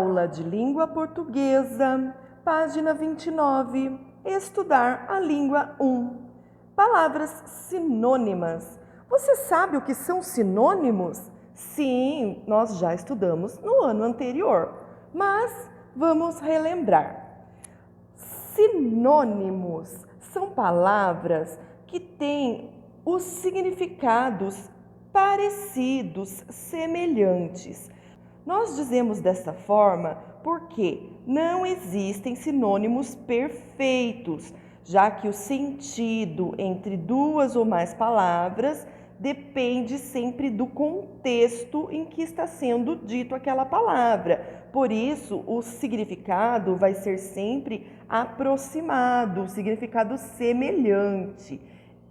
Aula de Língua Portuguesa, página 29. Estudar a língua 1. Palavras sinônimas. Você sabe o que são sinônimos? Sim, nós já estudamos no ano anterior, mas vamos relembrar. Sinônimos são palavras que têm os significados parecidos, semelhantes. Nós dizemos dessa forma porque não existem sinônimos perfeitos, já que o sentido entre duas ou mais palavras depende sempre do contexto em que está sendo dito aquela palavra. Por isso, o significado vai ser sempre aproximado, o significado semelhante.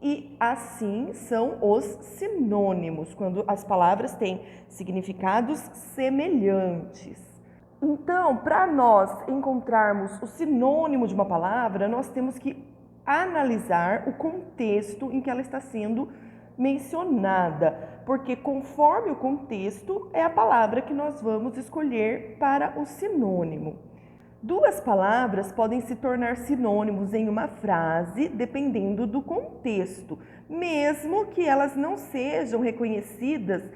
E assim são os sinônimos, quando as palavras têm significados semelhantes. Então, para nós encontrarmos o sinônimo de uma palavra, nós temos que analisar o contexto em que ela está sendo mencionada, porque conforme o contexto é a palavra que nós vamos escolher para o sinônimo. Duas palavras podem se tornar sinônimos em uma frase dependendo do contexto, mesmo que elas não sejam reconhecidas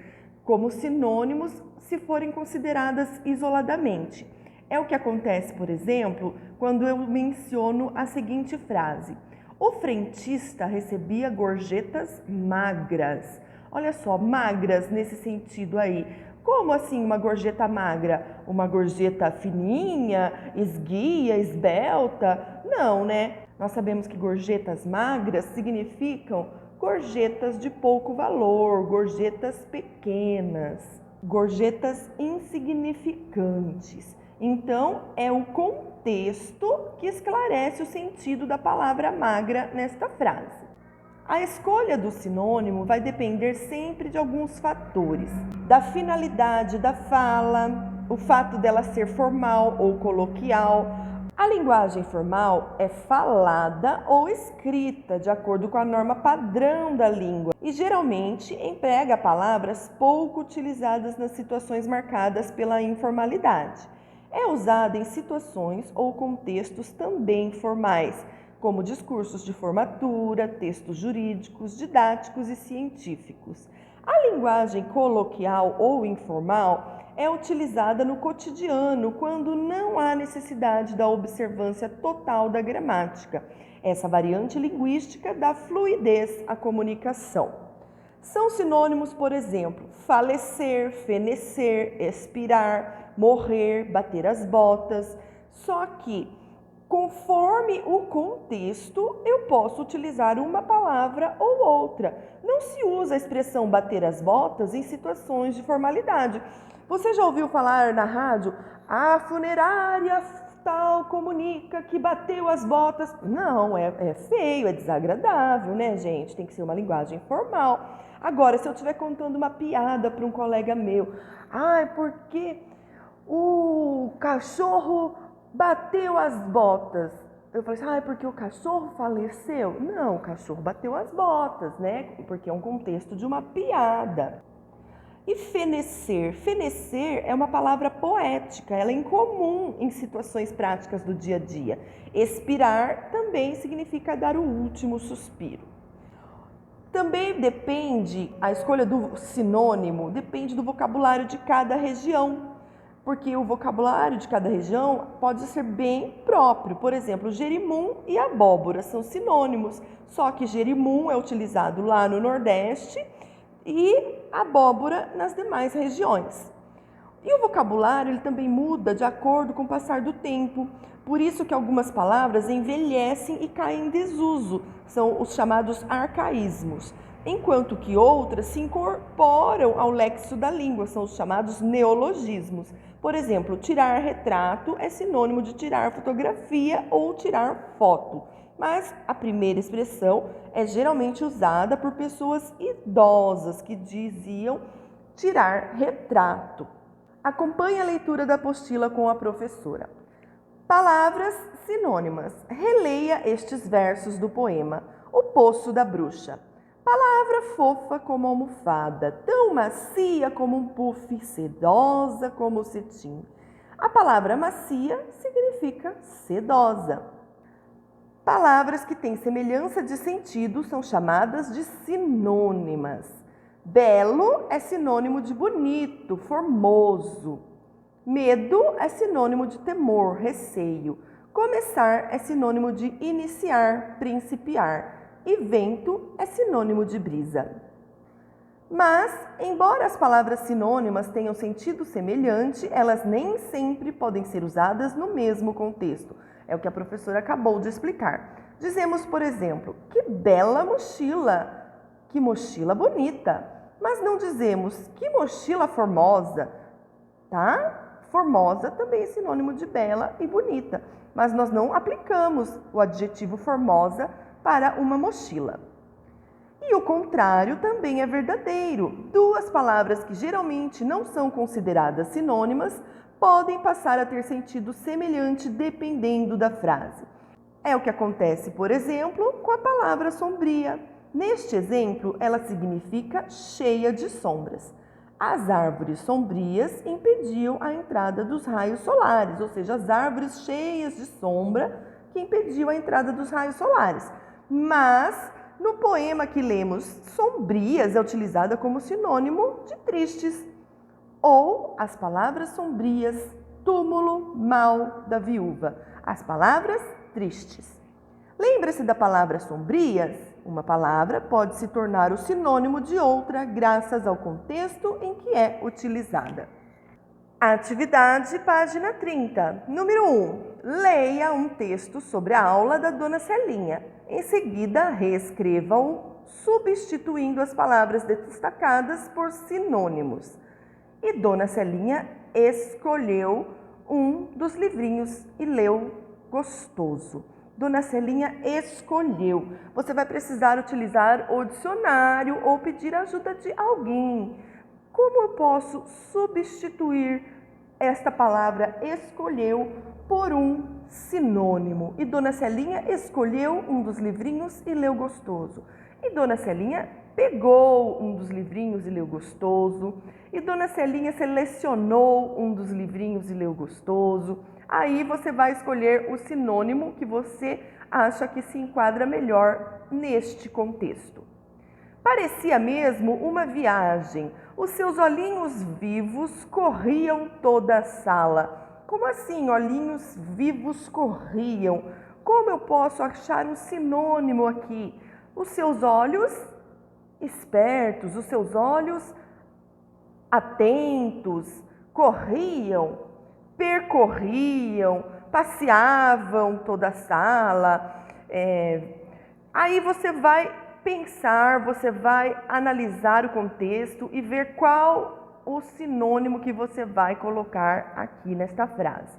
como sinônimos se forem consideradas isoladamente. É o que acontece, por exemplo, quando eu menciono a seguinte frase: o frentista recebia gorjetas magras. Olha só, magras nesse sentido aí. Como assim uma gorjeta magra? Uma gorjeta fininha, esguia, esbelta? Não, né? Nós sabemos que gorjetas magras significam gorjetas de pouco valor, gorjetas pequenas, gorjetas insignificantes. Então, é o contexto que esclarece o sentido da palavra magra nesta frase. A escolha do sinônimo vai depender sempre de alguns fatores: da finalidade da fala, o fato dela ser formal ou coloquial. A linguagem formal é falada ou escrita de acordo com a norma padrão da língua e geralmente emprega palavras pouco utilizadas nas situações marcadas pela informalidade. É usada em situações ou contextos também formais, como discursos de formatura, textos jurídicos, didáticos e científicos. A linguagem coloquial ou informal é utilizada no cotidiano quando não há necessidade da observância total da gramática. Essa variante linguística dá fluidez à comunicação. São sinônimos, por exemplo, falecer, fenecer, expirar, morrer, bater as botas. Só que, conforme o contexto, eu posso utilizar uma palavra ou outra. Não se usa a expressão bater as botas em situações de formalidade. Você já ouviu falar na rádio, a funerária tal comunica que bateu as botas? Não, é feio, é desagradável, né, gente? Tem que ser uma linguagem formal. Agora, se eu estiver contando uma piada para um colega meu, porque o cachorro bateu as botas. Eu falei assim, porque o cachorro faleceu? Não, o cachorro bateu as botas, né? Porque é um contexto de uma piada. E fenecer? Fenecer é uma palavra poética, ela é incomum em situações práticas do dia a dia. Expirar também significa dar o último suspiro. Também depende, a escolha do sinônimo depende do vocabulário de cada região, porque o vocabulário de cada região pode ser bem próprio. Por exemplo, jerimum e abóbora são sinônimos, só que jerimum é utilizado lá no Nordeste e abóbora nas demais regiões. E o vocabulário ele também muda de acordo com o passar do tempo. Por isso que algumas palavras envelhecem e caem em desuso, são os chamados arcaísmos, enquanto que outras se incorporam ao léxico da língua, são os chamados neologismos. Por exemplo, tirar retrato é sinônimo de tirar fotografia ou tirar foto, mas a primeira expressão é geralmente usada por pessoas idosas que diziam tirar retrato. Acompanhe a leitura da apostila com a professora. Palavras sinônimas. Releia estes versos do poema O Poço da Bruxa. Palavra fofa como almofada, tão macia como um puff, sedosa como o cetim. A palavra macia significa sedosa. Palavras que têm semelhança de sentido são chamadas de sinônimas. Belo é sinônimo de bonito, formoso. Medo é sinônimo de temor, receio. Começar é sinônimo de iniciar, principiar. E vento é sinônimo de brisa. Mas, embora as palavras sinônimas tenham sentido semelhante, elas nem sempre podem ser usadas no mesmo contexto. É o que a professora acabou de explicar. Dizemos, por exemplo, que bela mochila, que mochila bonita. Mas não dizemos que mochila formosa, tá? Formosa também é sinônimo de bela e bonita, mas nós não aplicamos o adjetivo formosa para uma mochila. E o contrário também é verdadeiro. Duas palavras que geralmente não são consideradas sinônimas podem passar a ter sentido semelhante dependendo da frase. É o que acontece, por exemplo, com a palavra sombria. Neste exemplo, ela significa cheia de sombras. As árvores sombrias impediam a entrada dos raios solares, ou seja, as árvores cheias de sombra que impediam a entrada dos raios solares. Mas no poema que lemos, sombrias é utilizada como sinônimo de tristes. Ou as palavras sombrias, túmulo, mal da viúva. As palavras tristes. Lembra-se da palavra sombrias? Uma palavra pode se tornar o sinônimo de outra graças ao contexto em que é utilizada. Atividade, página 30. Número 1. Leia um texto sobre a aula da Dona Celinha. Em seguida, reescreva-o, substituindo as palavras destacadas por sinônimos. E Dona Celinha escolheu um dos livrinhos e leu gostoso. Dona Celinha escolheu. Você vai precisar utilizar o dicionário ou pedir a ajuda de alguém. Como eu posso substituir esta palavra escolheu por um sinônimo? E Dona Celinha escolheu um dos livrinhos e leu gostoso. E Dona Celinha pegou um dos livrinhos e leu gostoso. E Dona Celinha selecionou um dos livrinhos e leu gostoso. Aí você vai escolher o sinônimo que você acha que se enquadra melhor neste contexto. Parecia mesmo uma viagem. Os seus olhinhos vivos corriam toda a sala. Como assim, olhinhos vivos corriam? Como eu posso achar um sinônimo aqui? Os seus olhos espertos, os seus olhos atentos, corriam, percorriam, passeavam toda a sala. Aí você vai pensar, você vai analisar o contexto e ver qual o sinônimo que você vai colocar aqui nesta frase.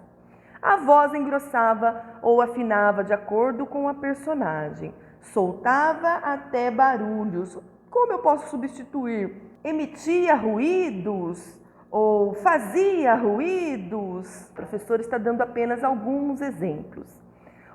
A voz engrossava ou afinava de acordo com a personagem. Soltava até barulhos. Como eu posso substituir? Emitia ruídos ou fazia ruídos? O professor está dando apenas alguns exemplos.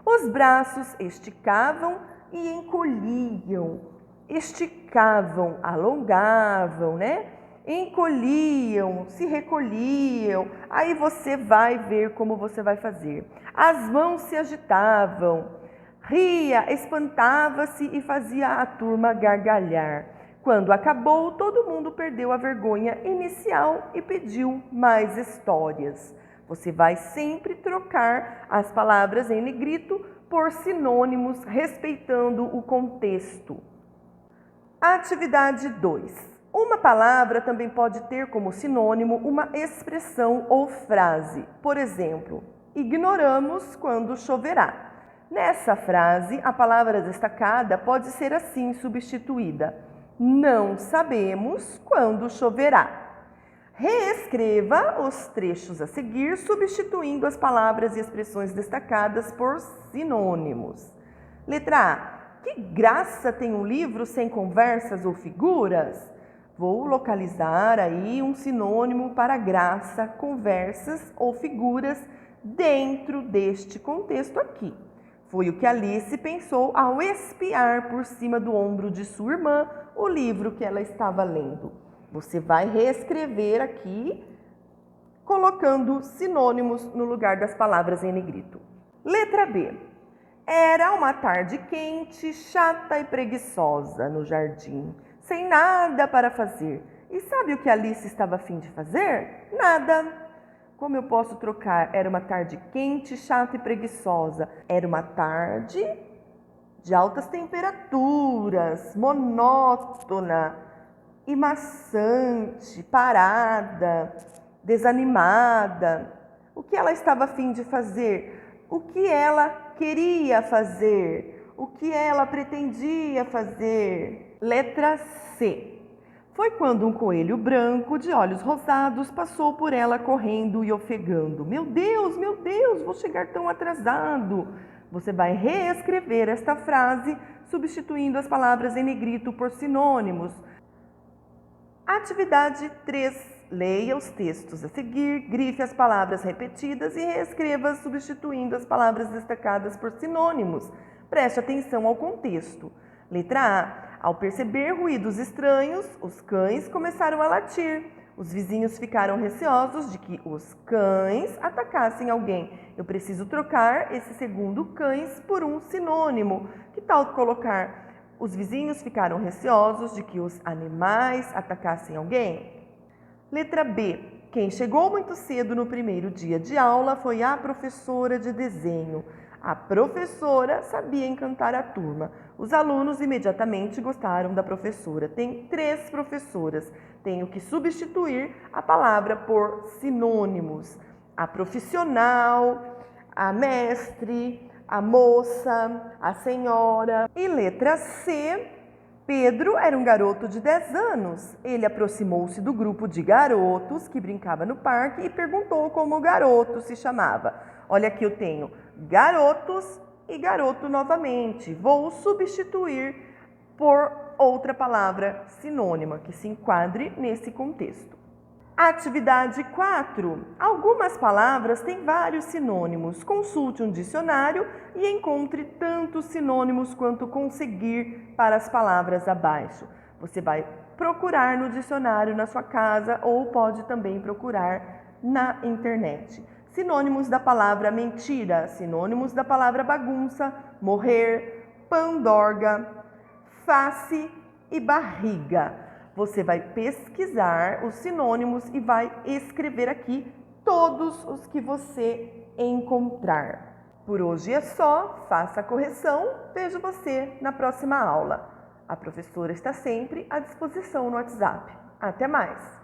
Os braços esticavam e encolhiam. Esticavam, alongavam, né? Encolhiam, se recolhiam. Aí você vai ver como você vai fazer. As mãos se agitavam. Ria, espantava-se e fazia a turma gargalhar. Quando acabou, todo mundo perdeu a vergonha inicial e pediu mais histórias. Você vai sempre trocar as palavras em negrito por sinônimos, respeitando o contexto. Atividade 2. Uma palavra também pode ter como sinônimo uma expressão ou frase. Por exemplo, ignoramos quando choverá. Nessa frase, a palavra destacada pode ser assim substituída: não sabemos quando choverá. Reescreva os trechos a seguir, substituindo as palavras e expressões destacadas por sinônimos. Letra A. Que graça tem um livro sem conversas ou figuras? Vou localizar aí um sinônimo para graça, conversas ou figuras dentro deste contexto aqui. Foi o que Alice pensou ao espiar por cima do ombro de sua irmã o livro que ela estava lendo. Você vai reescrever aqui colocando sinônimos no lugar das palavras em negrito. Letra B. Era uma tarde quente, chata e preguiçosa no jardim, sem nada para fazer. E sabe o que Alice estava a fim de fazer? Nada. Como eu posso trocar? Era uma tarde quente, chata e preguiçosa. Era uma tarde de altas temperaturas, monótona e maçante, parada, desanimada. O que ela estava a fim de fazer? O que ela queria fazer? O que ela pretendia fazer? Letra C. Foi quando um coelho branco de olhos rosados passou por ela correndo e ofegando. Meu Deus, vou chegar tão atrasado. Você vai reescrever esta frase substituindo as palavras em negrito por sinônimos. Atividade 3. Leia os textos a seguir, grife as palavras repetidas e reescreva substituindo as palavras destacadas por sinônimos. Preste atenção ao contexto. Letra A. Ao perceber ruídos estranhos, os cães começaram a latir. Os vizinhos ficaram receosos de que os cães atacassem alguém. Eu preciso trocar esse segundo cães por um sinônimo. Que tal colocar: os vizinhos ficaram receosos de que os animais atacassem alguém? Letra B. Quem chegou muito cedo no primeiro dia de aula foi a professora de desenho. A professora sabia encantar a turma. Os alunos imediatamente gostaram da professora. Tem 3 professoras. Tenho que substituir a palavra por sinônimos. A profissional, a mestre, a moça, a senhora. E letra C. Pedro era um garoto de 10 anos. Ele aproximou-se do grupo de garotos que brincava no parque e perguntou como o garoto se chamava. Olha, aqui eu tenho garotos e garoto novamente. Vou substituir por outra palavra sinônima que se enquadre nesse contexto. Atividade 4. Algumas palavras têm vários sinônimos. Consulte um dicionário e encontre tantos sinônimos quanto conseguir para as palavras abaixo. Você vai procurar no dicionário na sua casa ou pode também procurar na internet. Sinônimos da palavra mentira, sinônimos da palavra bagunça, morrer, pandorga, face e barriga. Você vai pesquisar os sinônimos e vai escrever aqui todos os que você encontrar. Por hoje é só, faça a correção, vejo você na próxima aula. A professora está sempre à disposição no WhatsApp. Até mais!